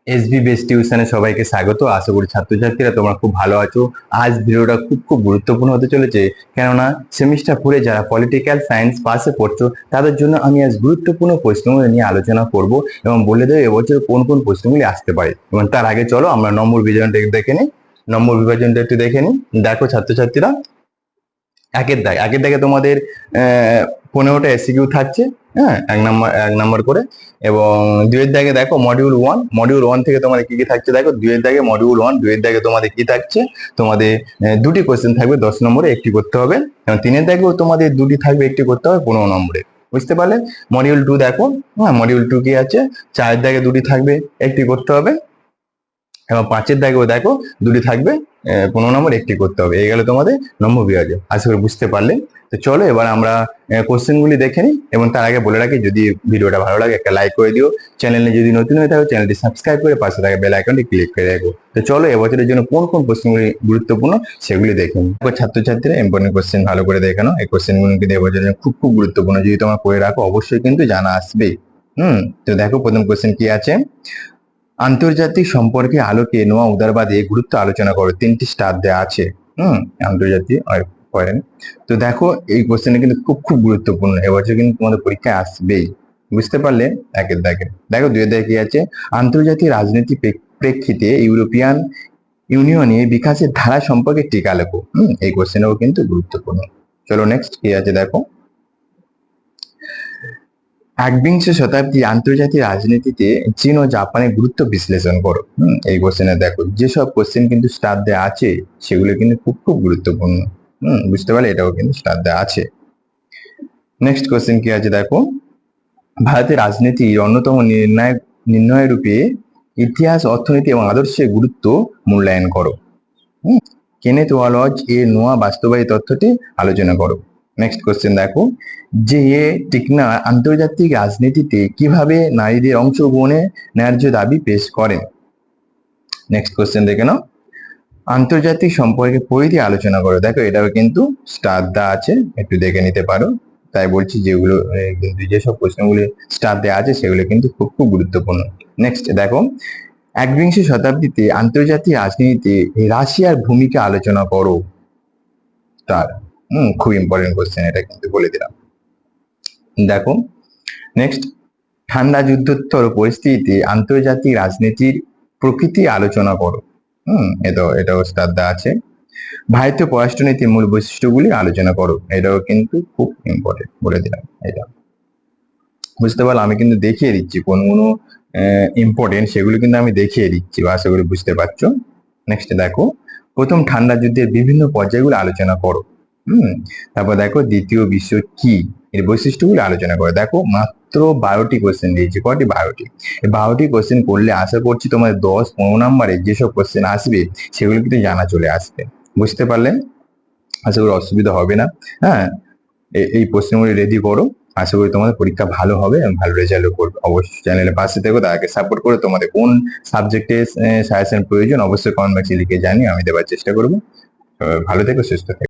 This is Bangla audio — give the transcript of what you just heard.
এসবি বেস্ট টিউশনে সবাইকে স্বাগত। আশা করি ছাত্রছাত্রীরা তোমরা খুব ভালো আছো। আজ ভিডিওটা খুব গুরুত্বপূর্ণ হতে চলেছে, কেননা সেমিস্টার 4-এ যারা পলিটিক্যাল সায়েন্স পাশে পড়ছো তাদের জন্য আমি আজ গুরুত্বপূর্ণ প্রশ্নগুলো নিয়ে আলোচনা করব এবং বলে দেবো এবছর কোন কোন প্রশ্নগুলি আসতে পারে। এবং তার আগে চলো আমরা নম্বর বিভাজনটা একটু দেখে নিই। দেখো ছাত্রছাত্রীরা, একের দাগে তোমাদের 15টা এসিকিউ থাকছে। হ্যাঁ, এক নাম্বার করে। এবং দুইয়ের দাগে দেখো মডিউল ওয়ান থেকে তোমাদের কি কি থাকছে দেখো। দুইয়ের দাগে মডিউল 1, দুইয়ের দাগে তোমাদের কি থাকছে, তোমাদের দুটি কোশ্চেন থাকবে 10 নম্বরে, একটি করতে হবে। এবং তিনের দাগেও তোমাদের দুটি থাকবে, একটি করতে হবে 15 নম্বরে। বুঝতে পারলে? মডিউল 2 দেখো। হ্যাঁ, মডিউল 2 কি আছে, 4-এর দাগে দুটি থাকবে, একটি করতে হবে। এবং 5-এর দাগেও দেখো দুটি থাকবে, 15 নম্বর, একটি করতে হবে। এই গেল তোমাদের নম্বর বিভাজন। আশা করি বুঝতে পারলে। তো চলো এবার আমরা কোশ্চেনগুলি দেখে নিই। এবং তার আগে বলে রাখি, যদি ভিডিওটা ভালো লাগে একটা লাইক করে দিও। চ্যানেলে যদি নতুন হয়ে থাকো চ্যানেলটি সাবস্ক্রাইব করে পাশে থাকা বেল আইকনটি ক্লিক করে রাখো। তো চলো এবছরের জন্য কোন কোন কোশ্চেনগুলি গুরুত্বপূর্ণ সেগুলি দেখে নিই। ছাত্রছাত্রীরা ইম্পর্টেন্ট কোশ্চেন ভালো করে দেখে নাও। এই কোশ্চেনগুলো কিন্তু এবছরের জন্য খুব গুরুত্বপূর্ণ। যদি তোমরা করে রাখো অবশ্যই কিন্তু জানা আসবেই। তো দেখো প্রথম কোশ্চেন কি আছে। আন্তর্জাতিক সম্পর্কে আলোকে নোয়া উদারবাদে গুরুত্ব আলোচনা করো। 3টি স্টার দেওয়া আছে। আন্তর্জাতিক করেন। তো দেখো এই কোশ্চেনটা কিন্তু খুব গুরুত্বপূর্ণ, এবছর কিন্তু তোমাদের পরীক্ষায় আসবেই। বুঝতে পারলে? একের দাগে দেখো। দুইয়ের দাগে কি আছে, আন্তর্জাতিক রাজনীতি প্রেক্ষিতে ইউরোপিয়ান ইউনিয়নের বিকাশের ধারা সম্পর্কে টিকা লেখো। এই কোশ্চেনটাও কিন্তু গুরুত্বপূর্ণ। চলো নেক্সট কি আছে দেখো। একবিংশ শতাব্দীর আন্তর্জাতিক রাজনীতিতে চীন ও জাপানের গুরুত্ব বিশ্লেষণ করো। এই কোশ্চেনে দেখো যেসব কোশ্চেন কিন্তু স্টার দেওয়া আছে সেগুলো কিন্তু খুব গুরুত্বপূর্ণ। বুঝতে পারলে? এটাও কিন্তু স্টার দেওয়া আছে। নেক্সট কোশ্চেন কি আছে দেখো। ভারতের রাজনীতির অন্যতম নির্ণয় রূপে ইতিহাস, অর্থনীতি এবং আদর্শের গুরুত্ব মূল্যায়ন করো। কেনেথ ওয়ালজ এর নোয়া বাস্তবায়ী তথ্যটি আলোচনা করো। নেক্সট কোশ্চেন দেখো। যে টিকনার আন্তর্জাতিক রাজনীতিতে কিভাবে নারীদের অংশগ্রহণে ন্যায্য দাবি পেশ করেন। নেক্সট কোশ্চেন দেখে নাও। আন্তর্জাতিক সম্পর্কে পরিধি আলোচনা করো। দেখো এটাও কিন্তু স্টার দেওয়া আছে, একটু দেখে নিতে পারো। তাই বলছি যেগুলো কিন্তু যেসব প্রশ্নগুলি স্টার দেওয়া আছে সেগুলো কিন্তু খুব গুরুত্বপূর্ণ। নেক্সট দেখো। একবিংশ শতাব্দীতে আন্তর্জাতিক রাজনীতিতে রাশিয়ার ভূমিকা আলোচনা করো। তার খুব ইম্পর্টেন্ট কোশ্চেন, এটা কিন্তু বলে দিলাম। দেখো নেক্সট। ঠান্ডা যুদ্ধোত্তর পরিস্থিতিতে আন্তর্জাতিক রাজনীতির প্রকৃতি আলোচনা করো। এটাও স্টার দেওয়া আছে। ভারতীয় পররাষ্ট্রনীতির মূল বৈশিষ্ট্যগুলি আলোচনা করো। এটাও কিন্তু খুব ইম্পর্টেন্ট, বলে দিলাম এটা। বুঝতে পারলাম? আমি কিন্তু দেখিয়ে দিচ্ছি কোনগুলো ইম্পর্টেন্ট, সেগুলো কিন্তু আমি দেখিয়ে দিচ্ছি। আশা করি বুঝতে পারছো। নেক্সট দেখো। প্রথম ঠান্ডা যুদ্ধের বিভিন্ন পর্যায়গুলো আলোচনা করো। তারপর দেখো দ্বিতীয় বিশ্ব কি, এর বৈশিষ্ট্যগুলো আলোচনা করো। দেখো মাত্র 12টি কোশ্চেন দিয়েছি। কটি? 12টি। এই 12টি কোশ্চেন করলে আশা করছি তোমাদের 10-15 নম্বরে যেসব কোশ্চেন আসবে সেগুলো কিন্তু জানা চলে আসবে। বুঝতে পারলেন? আশা করি অসুবিধা হবে না। হ্যাঁ, এই প্রশ্নগুলি রেডি করো। আশা করি তোমাদের পরীক্ষা ভালো হবে এবং ভালো রেজাল্ট করবে। অবশ্যই চ্যানেলের পাশে থেকো, তাদেরকে সাপোর্ট করে তোমাদের কোন সাবজেক্টে সাজেশন প্রয়োজন অবশ্যই কমেন্ট বক্সে লিখে জানিয়ে আমি দেওয়ার চেষ্টা করবো। ভালো থেকো, সুস্থ থেকো।